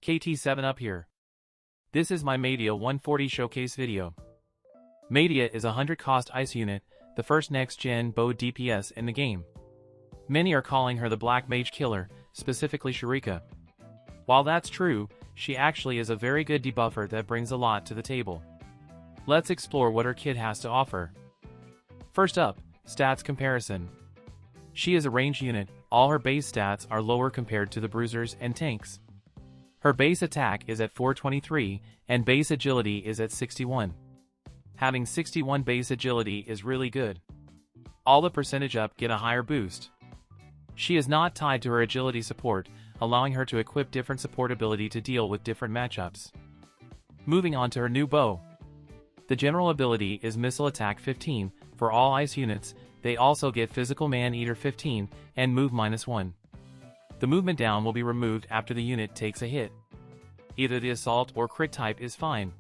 KT7 up here. This is my Maevia 140 showcase video. Maevia is a 100 cost ice unit, the first next-gen bow DPS in the game. Many are calling her the Black Mage Killer, specifically Shurecca. While that's true, she actually is a very good debuffer that brings a lot to the table. Let's explore what her kit has to offer. First up, stats comparison. She is a ranged unit, all her base stats are lower compared to the bruisers and tanks. Her base attack is at 423, and base agility is at 61. Having 61 base agility is really good. All the percentage up get a higher boost. She is not tied to her agility support, allowing her to equip different support ability to deal with different matchups. Moving on to her new bow. The general ability is Missile Attack 15, for all ice units. They also get Physical Man-Eater 15, and Move -1. The movement down will be removed after the unit takes a hit. Either the Assault or Crit type is fine.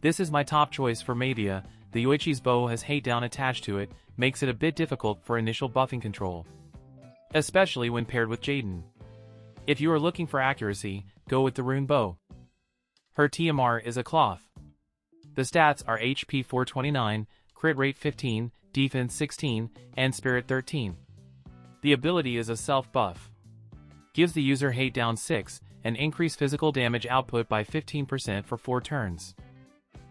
This is my top choice for Maevia. The Yoichi's bow has hate down attached to it, makes it a bit difficult for initial buffing control, especially when paired with Jaden. If you are looking for accuracy, go with the rune bow. Her TMR is a cloth. The stats are HP 429, crit rate 15, defense 16, and spirit 13. The ability is a self-buff. Gives the user hate down 6, and increase physical damage output by 15% for 4 turns.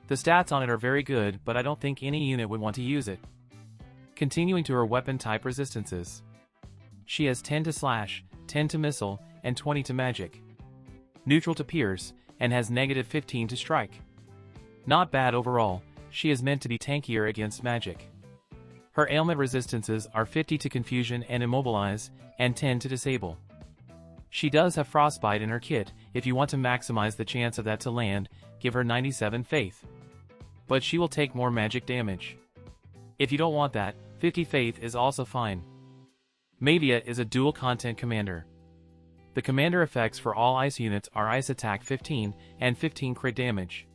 The stats on it are very good, but I don't think any unit would want to use it. Continuing to her weapon type resistances. She has 10 to slash, 10 to missile, and 20 to magic. Neutral to pierce, and has -15 to strike. Not bad overall, she is meant to be tankier against magic. Her ailment resistances are 50 to confusion and immobilize, and 10 to disable. She does have frostbite in her kit. If you want to maximize the chance of that to land, give her 97 faith. But she will take more magic damage. If you don't want that, 50 faith is also fine. Maevia is a dual content commander. The commander effects for all ice units are Ice Attack 15 and 15 crit damage.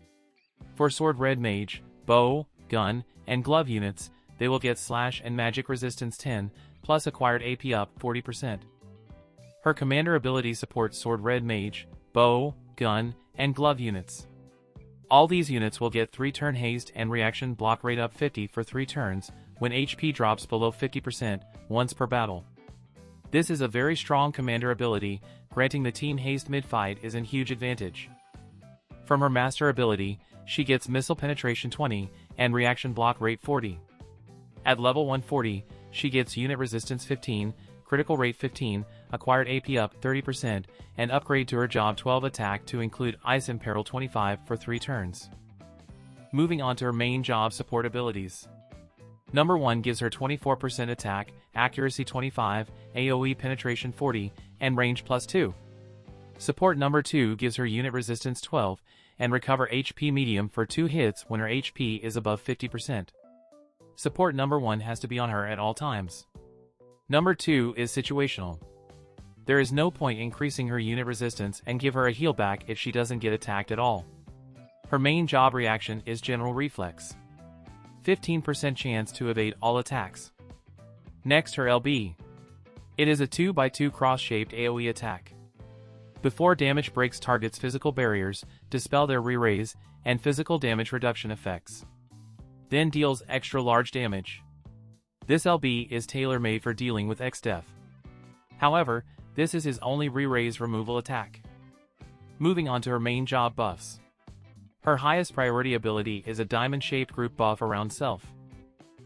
For Sword Red Mage, Bow, Gun, and Glove units, they will get Slash and Magic Resistance 10, plus acquired AP up 40%. Her commander ability supports Sword Red Mage, Bow, Gun, and Glove units. All these units will get 3-turn haste and reaction block rate up 50 for 3 turns, when HP drops below 50%, once per battle. This is a very strong commander ability, granting the team haste mid-fight is a huge advantage. From her master ability, she gets Missile Penetration 20, and Reaction Block Rate 40. At level 140, she gets Unit Resistance 15, Critical Rate 15, Acquired AP up 30%, and upgrade to her Job 12 attack to include Ice Imperil 25 for 3 turns. Moving on to her main job support abilities. Number 1 gives her 24% attack, accuracy 25, AoE penetration 40, and range +2. Support number 2 gives her unit resistance 12, and recover HP medium for 2 hits when her HP is above 50%. Support number 1 has to be on her at all times. Number 2 is situational. There is no point increasing her unit resistance and give her a heal back if she doesn't get attacked at all. Her main job reaction is General Reflex. 15% chance to evade all attacks. Next, her LB. It is a 2x2 cross-shaped AoE attack. Before damage breaks targets' physical barriers, dispel their re-raise, and physical damage reduction effects. Then deals extra large damage. This LB is tailor-made for dealing with Exdeath. However, this is his only re-raise removal attack. Moving on to her main job buffs. Her highest priority ability is a diamond-shaped group buff around self.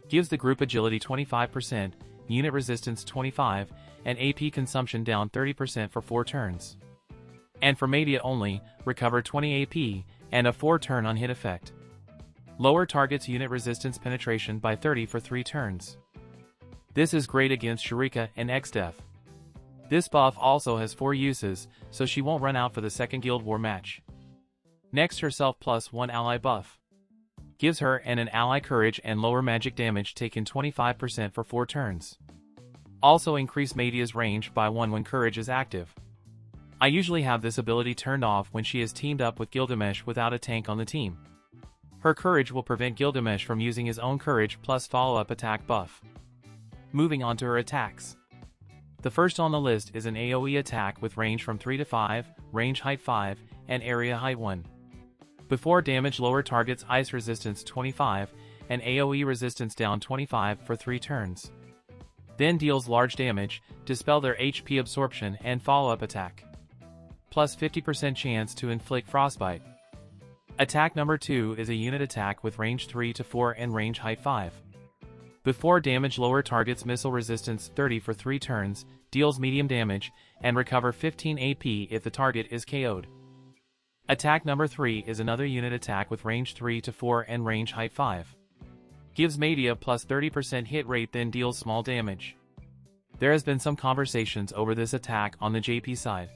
Gives the group agility 25%, unit resistance 25, and AP consumption down 30% for 4 turns. And for Maevia only, recover 20 AP, and a 4-turn on hit effect. Lower target's unit resistance penetration by 30 for 3 turns. This is great against Shurecca and Exdeath. This buff also has 4 uses, so she won't run out for the second Guild War match. Next, her Self +1 ally buff. Gives her and an ally courage and lower magic damage taken 25% for 4 turns. Also increase Maevia's range by 1 when courage is active. I usually have this ability turned off when she is teamed up with Gilgamesh without a tank on the team. Her courage will prevent Gilgamesh from using his own courage plus follow-up attack buff. Moving on to her attacks. The first on the list is an AoE attack with range from 3 to 5, range height 5, and area height 1. Before damage lower targets ice resistance 25, and AoE resistance down 25 for 3 turns. Then deals large damage, dispel their HP absorption and follow-up attack. Plus 50% chance to inflict frostbite. Attack number 2 is a unit attack with range 3 to 4 and range height 5. Before damage lower targets missile resistance 30 for 3 turns, deals medium damage, and recover 15 AP if the target is KO'd. Attack number 3 is another unit attack with range 3 to 4 and range height 5. Gives Maevia plus 30% hit rate then deals small damage. There has been some conversations over this attack on the JP side.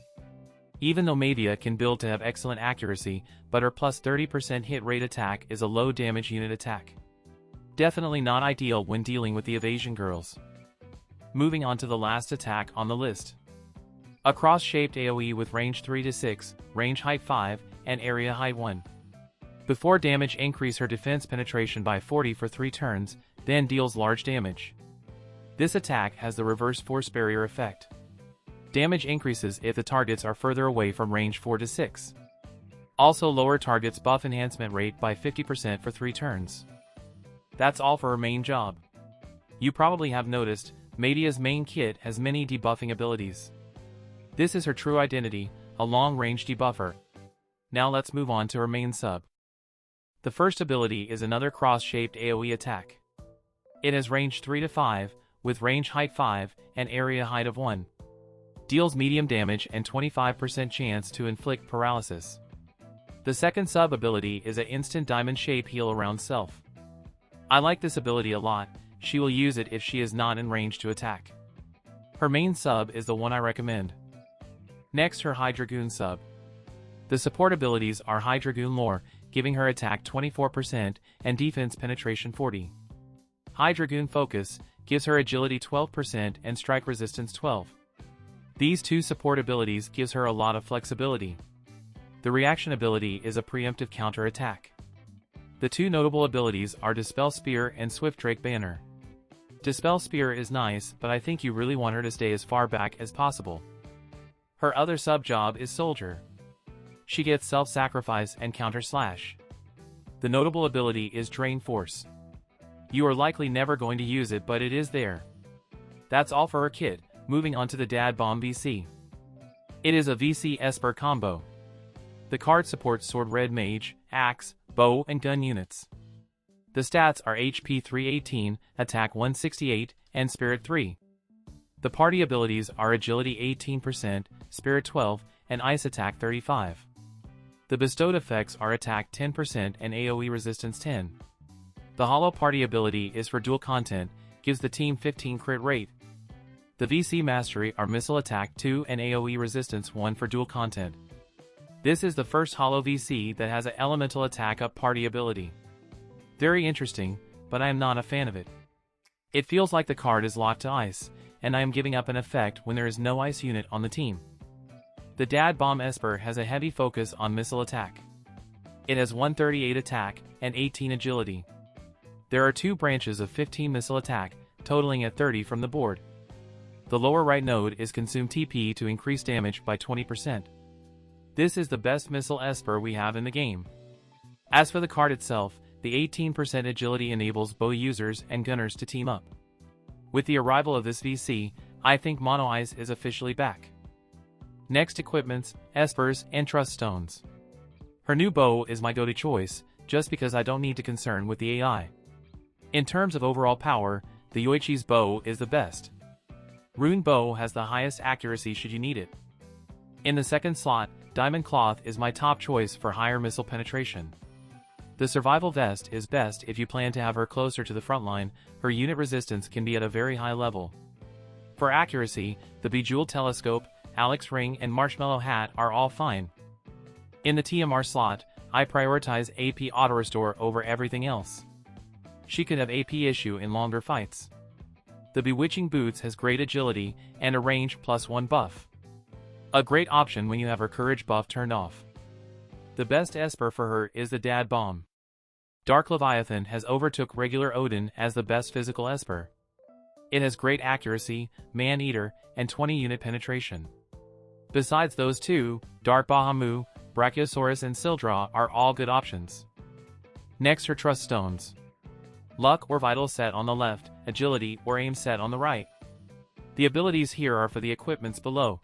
Even though Maevia can build to have excellent accuracy, but her plus 30% hit rate attack is a low damage unit attack. Definitely not ideal when dealing with the evasion girls. Moving on to the last attack on the list. A cross-shaped AoE with range 3 to 6, range height 5, and area height 1. Before damage increase her defense penetration by 40 for 3 turns, then deals large damage. This attack has the reverse force barrier effect. Damage increases if the targets are further away from range 4 to 6. Also lower targets buff enhancement rate by 50% for 3 turns. That's all for her main job. You probably have noticed, Maevia's main kit has many debuffing abilities. This is her true identity, a long-range debuffer. Now let's move on to her main sub. The first ability is another cross-shaped AoE attack. It has range 3 to 5, with range height 5, and area height of 1. Deals medium damage and 25% chance to inflict paralysis. The second sub-ability is an instant diamond shape heal around self. I like this ability a lot, she will use it if she is not in range to attack. Her main sub is the one I recommend. Next her High Dragoon sub. The support abilities are High Dragoon lore, giving her attack 24% and defense penetration 40. High Dragoon focus, gives her agility 12% and strike resistance 12. These two support abilities gives her a lot of flexibility. The reaction ability is a preemptive counter attack. The two notable abilities are Dispel Spear and Swift Drake Banner. Dispel Spear is nice, but I think you really want her to stay as far back as possible. Her other sub-job is Soldier. She gets Self-Sacrifice and Counter Slash. The notable ability is Drain Force. You are likely never going to use it, but it is there. That's all for her kit, moving on to the Dad Bomb VC. It is a VC Esper combo. The card supports Sword Red Mage, Axe, Bow and Gun units. The stats are HP 318, Attack 168, and Spirit 3. The party abilities are Agility 18%, Spirit 12, and Ice Attack 35. The bestowed effects are Attack 10% and AoE Resistance 10. The Hollow Party ability is for dual content, gives the team 15 crit rate. The VC Mastery are Missile Attack 2 and AoE Resistance 1 for dual content. This is the first Hollow VC that has an Elemental Attack Up party ability. Very interesting, but I am not a fan of it. It feels like the card is locked to ice, and I am giving up an effect when there is no ice unit on the team. The Dad Bomb Esper has a heavy focus on missile attack. It has 138 attack and 18 agility. There are 2 branches of 15 missile attack, totaling at 30 from the board. The lower right node is Consume TP to increase damage by 20%. This is the best missile Esper we have in the game. As for the card itself, the 18% agility enables bow users and gunners to team up. With the arrival of this VC, I think Mono Ice is officially back. Next equipments, Espers, and Truststones. Her new bow is my go-to choice, just because I don't need to concern with the AI. In terms of overall power, the Yoichi's bow is the best. Rune Bow has the highest accuracy should you need it. In the second slot, Diamond Cloth is my top choice for higher missile penetration. The Survival Vest is best if you plan to have her closer to the front line, her unit resistance can be at a very high level. For accuracy, the Bejeweled Telescope, Alex Ring and Marshmallow Hat are all fine. In the TMR slot, I prioritize AP Auto Restore over everything else. She could have AP issue in longer fights. The Bewitching Boots has great agility and a range +1 buff. A great option when you have her courage buff turned off. The best Esper for her is the Dad Bomb. Dark Leviathan has overtook regular Odin as the best physical Esper. It has great accuracy, man-eater, and 20-unit penetration. Besides those two, Dark Bahamut, Brachiosaurus and Sildra are all good options. Next, her Truststones. Luck or Vital set on the left, Agility or Aim set on the right. The abilities here are for the equipments below.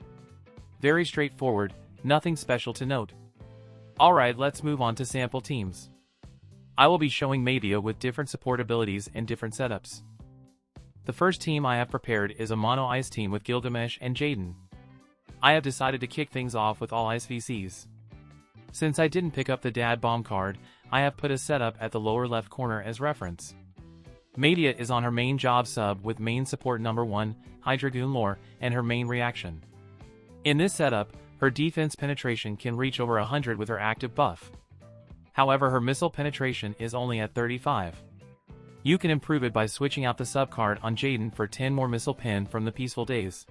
Very straightforward, nothing special to note. Alright, let's move on to sample teams. I will be showing Maevia with different support abilities and different setups. The first team I have prepared is a mono ice team with Gilgamesh and Zidane. I have decided to kick things off with all ice VCs. Since I didn't pick up the Dad Bomb card, I have put a setup at the lower left corner as reference. Maevia is on her main job sub with main support number 1, Hydragoon lore, and her main reaction. In this setup, her defense penetration can reach over 100 with her active buff. However, her missile penetration is only at 35. You can improve it by switching out the sub card on Zidane for 10 more missile pen from the Peaceful Days.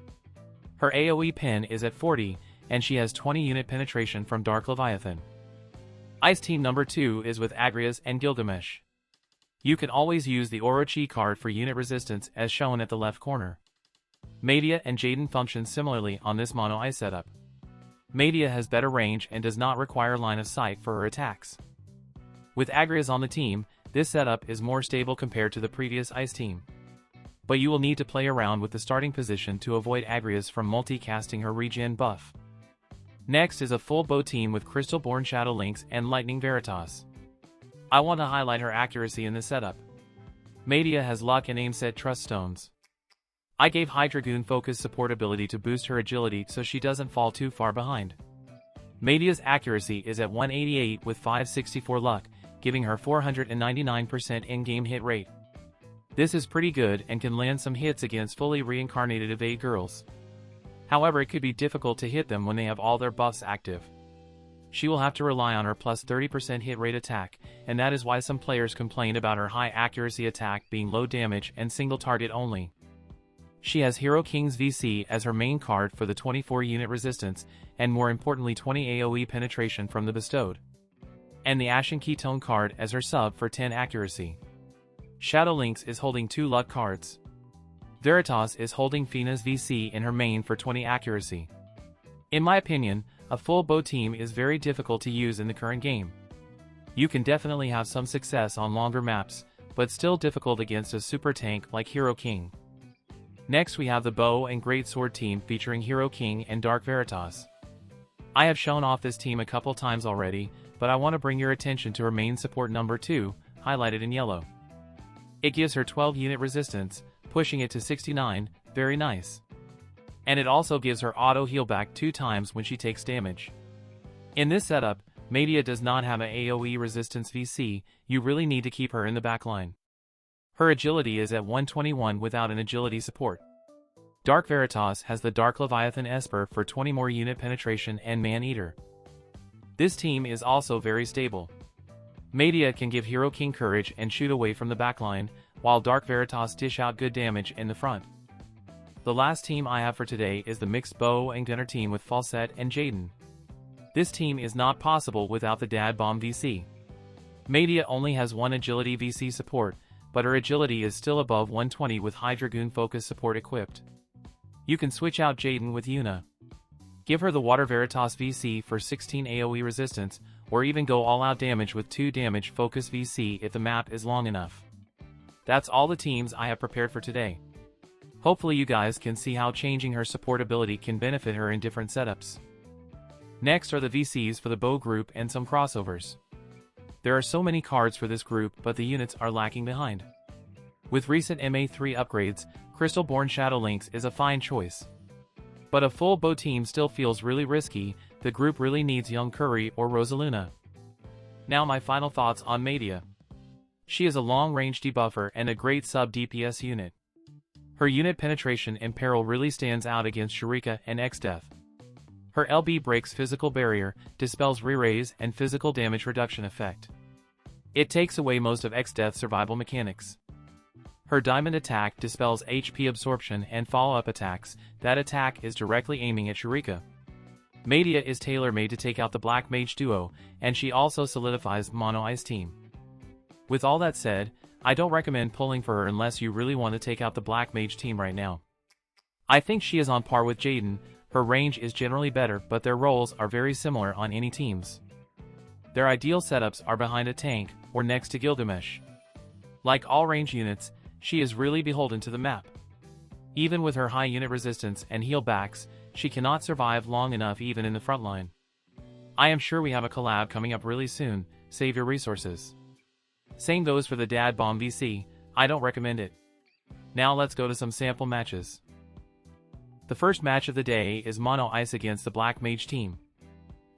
Her AoE pen is at 40, and she has 20 unit penetration from Dark Leviathan. Ice team number 2 is with Agrias and Gilgamesh. You can always use the Orochi card for unit resistance as shown at the left corner. Maevia and Zidane function similarly on this mono ice setup. Maevia has better range and does not require line of sight for her attacks. With Agrias on the team, this setup is more stable compared to the previous ice team. But you will need to play around with the starting position to avoid Agrias from multicasting her regen buff. Next is a full bow team with Crystal-born Shadow Lynx and Lightning Veritas. I want to highlight her accuracy in this setup. Maevia has luck and aim set Truststones. I gave Hydragoon focus support ability to boost her agility so she doesn't fall too far behind. Maevia's accuracy is at 188 with 564 luck, giving her 499% in-game hit rate. This is pretty good and can land some hits against fully reincarnated evade girls. However, it could be difficult to hit them when they have all their buffs active. She will have to rely on her plus 30% hit rate attack, and that is why some players complain about her high accuracy attack being low damage and single target only. She has Hero King's VC as her main card for the 24 unit resistance, and more importantly 20 AoE penetration from the bestowed. And the Ashen Ketone card as her sub for 10 accuracy. Shadow Lynx is holding 2 luck cards. Veritas is holding Fina's VC in her main for 20 accuracy. In my opinion, a full bow team is very difficult to use in the current game. You can definitely have some success on longer maps, but still difficult against a super tank like Hero King. Next we have the bow and greatsword team featuring Hero King and Dark Veritas. I have shown off this team a couple times already, but I want to bring your attention to her main support number 2, highlighted in yellow. It gives her 12 unit resistance, pushing it to 69, very nice. And it also gives her auto heal back 2 times when she takes damage. In this setup, Maevia does not have an AoE resistance VC, you really need to keep her in the backline. Her agility is at 121 without an agility support. Dark Veritas has the Dark Leviathan Esper for 20 more unit penetration and man-eater. This team is also very stable. Maevia can give Hero King courage and shoot away from the backline, while Dark Veritas dish out good damage in the front. The last team I have for today is the mixed bow and gunner team with Falsette and Zidane. This team is not possible without the Dad Bomb VC. Maevia only has 1 agility VC support, but her agility is still above 120 with Hydragoon focus support equipped. You can switch out Zidane with Yuna. Give her the Water Veritas VC for 16 AoE resistance, or even go all out damage with 2 damage focus VC if the map is long enough. That's all the teams I have prepared for today. Hopefully you guys can see how changing her support ability can benefit her in different setups. Next are the VCs for the bow group and some crossovers. There are so many cards for this group, but the units are lacking behind. With recent MA3 upgrades, Crystal-born Shadow Lynx is a fine choice. But a full bow team still feels really risky, the group really needs Young Curry or Rosaluna. Now my final thoughts on Maevia. She is a long-range debuffer and a great sub-DPS unit. Her unit penetration and peril really stands out against Shurecca and Exdeath. Her LB breaks physical barrier, dispels re-raise and physical damage reduction effect. It takes away most of Exdeath's survival mechanics. Her diamond attack dispels HP absorption and follow-up attacks, that attack is directly aiming at Shurecca. Maevia is tailor-made to take out the Black Mage duo, and she also solidifies Mono Ice team. With all that said, I don't recommend pulling for her unless you really want to take out the Black Mage team right now. I think she is on par with Zidane. Her range is generally better, but their roles are very similar on any teams. Their ideal setups are behind a tank, or next to Gilgamesh. Like all range units, she is really beholden to the map. Even with her high unit resistance and heal backs, she cannot survive long enough even in the front line. I am sure we have a collab coming up really soon, save your resources. Same goes for the Dad Bomb VC, I don't recommend it. Now let's go to some sample matches. The first match of the day is Mono Ice against the Black Mage team.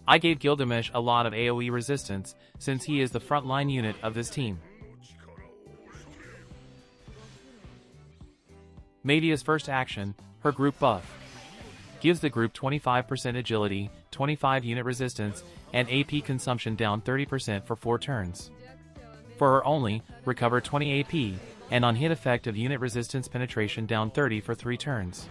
I gave Gilgamesh a lot of AoE resistance since he is the frontline unit of this team. Maevia's first action, her group buff, gives the group 25% agility, 25 unit resistance, and AP consumption down 30% for 4 turns. For her only, recover 20 AP, and on hit effect of unit resistance penetration down 30 for 3 turns.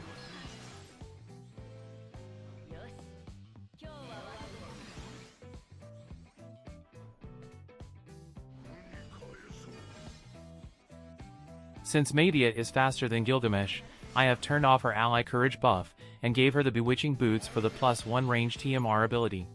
Since Maevia is faster than Gilgamesh, I have turned off her ally courage buff, and gave her the bewitching boots for the +1 range TMR ability.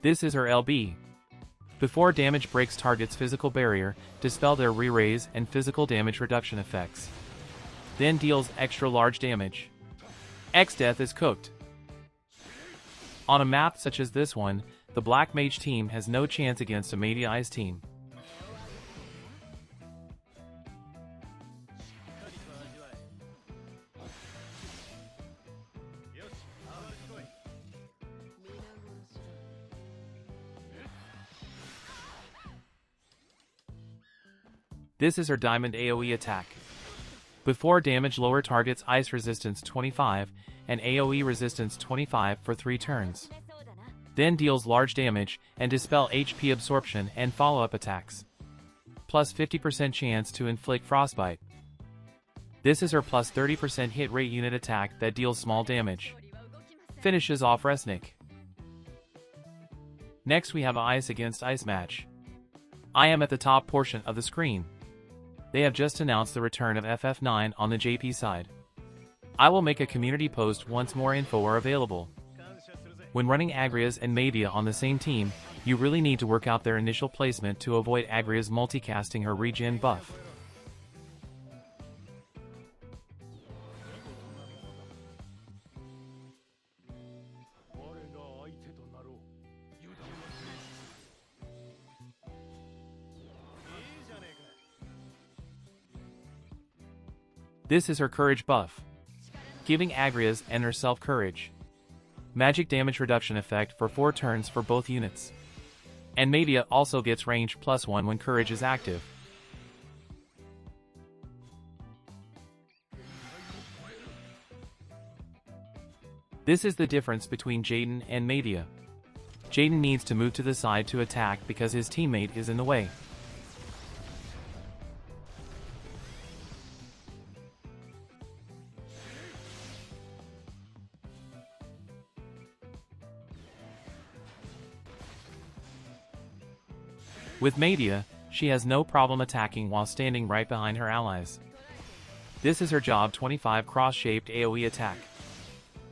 This is her LB. Before damage breaks target's physical barrier, dispel their re-raise and physical damage reduction effects. Then deals extra large damage. Exdeath is cooked. On a map such as this one, the Black Mage team has no chance against a Maevia Ice team. This is her Diamond AoE attack. Before damage lower target's ice resistance 25 and AoE resistance 25 for 3 turns. Then deals large damage and dispel HP absorption and follow-up attacks. Plus 50% chance to inflict frostbite. This is her plus 30% hit rate unit attack that deals small damage. Finishes off resnick. Next we have a ice against ice match. I am at the top portion of the screen. They have just announced the return of FF9 on the JP side. I will make a community post once more info are available. When running Agrias and Maevia on the same team, you really need to work out their initial placement to avoid Agrias multicasting her regen buff. This is her courage buff, giving Agrias and herself courage. Magic damage reduction effect for 4 turns for both units. And Maevia also gets range +1 when courage is active. This is the difference between Zidane and Maevia. Zidane needs to move to the side to attack because his teammate is in the way. With Maevia, she has no problem attacking while standing right behind her allies. This is her job 25 cross-shaped AoE attack.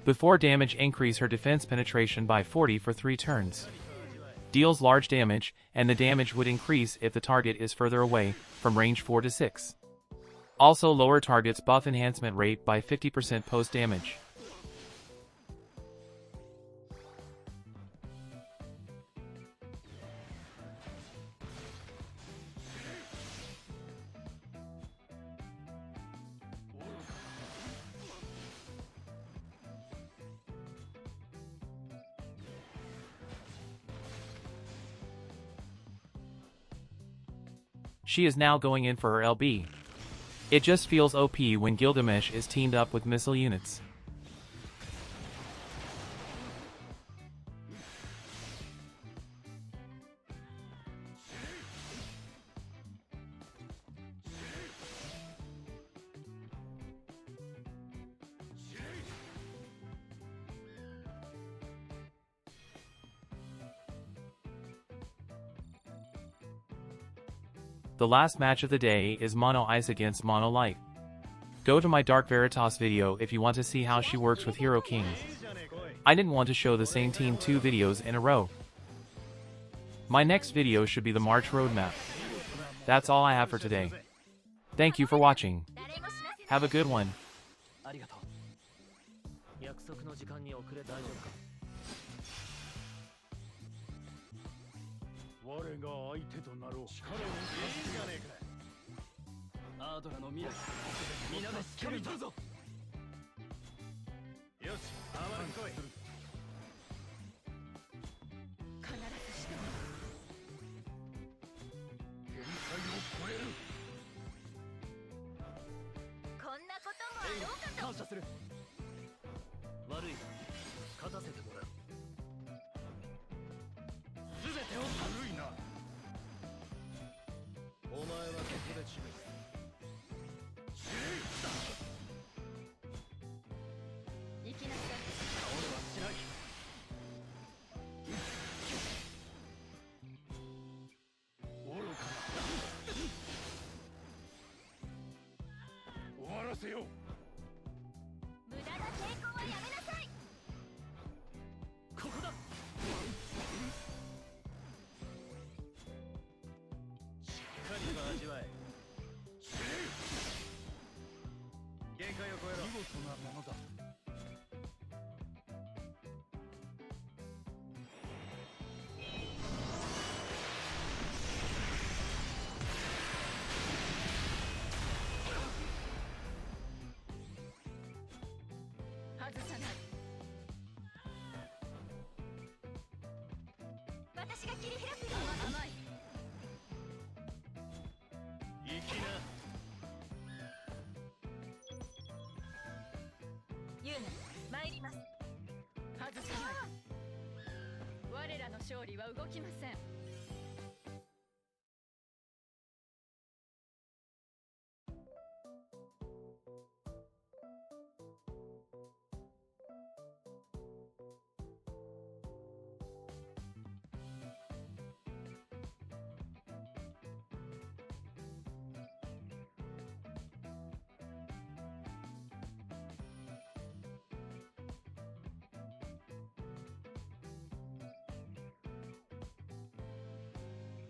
Before damage increase her defense penetration by 40 for 3 turns. Deals large damage, and the damage would increase if the target is further away, from range 4 to 6. Also lower target's buff enhancement rate by 50% post damage. She is now going in for her LB. It just feels OP when Gilgamesh is teamed up with missile units. The last match of the day is Mono Ice against Mono Light. Go to my Dark Veritas video if you want to see how she works with Hero Kings. I didn't want to show the same team 2 videos in a row. My next video should be the March roadmap. That's all I have for today. Thank you for watching. Have a good one. 我が相手となろう。力を見せがねえか。アードラの未来、皆でしっかり取るぞ。よし、あまり来い。必ずしてもらう。限界を超える。こんなこともあろうかと。感謝する。悪いが、勝たせてもらう。すべてを悪いな。お前はここで死ぬ。行きなさい。俺はしない。愚かな。終わらせよう。無駄な抵抗はやめなさい。ここだ。味わえ。限界を超えろ。見事なものだ。外さない。私が切り開くのは甘い。行きな。ユーナ、参ります。外さない。我らの勝利は動きません。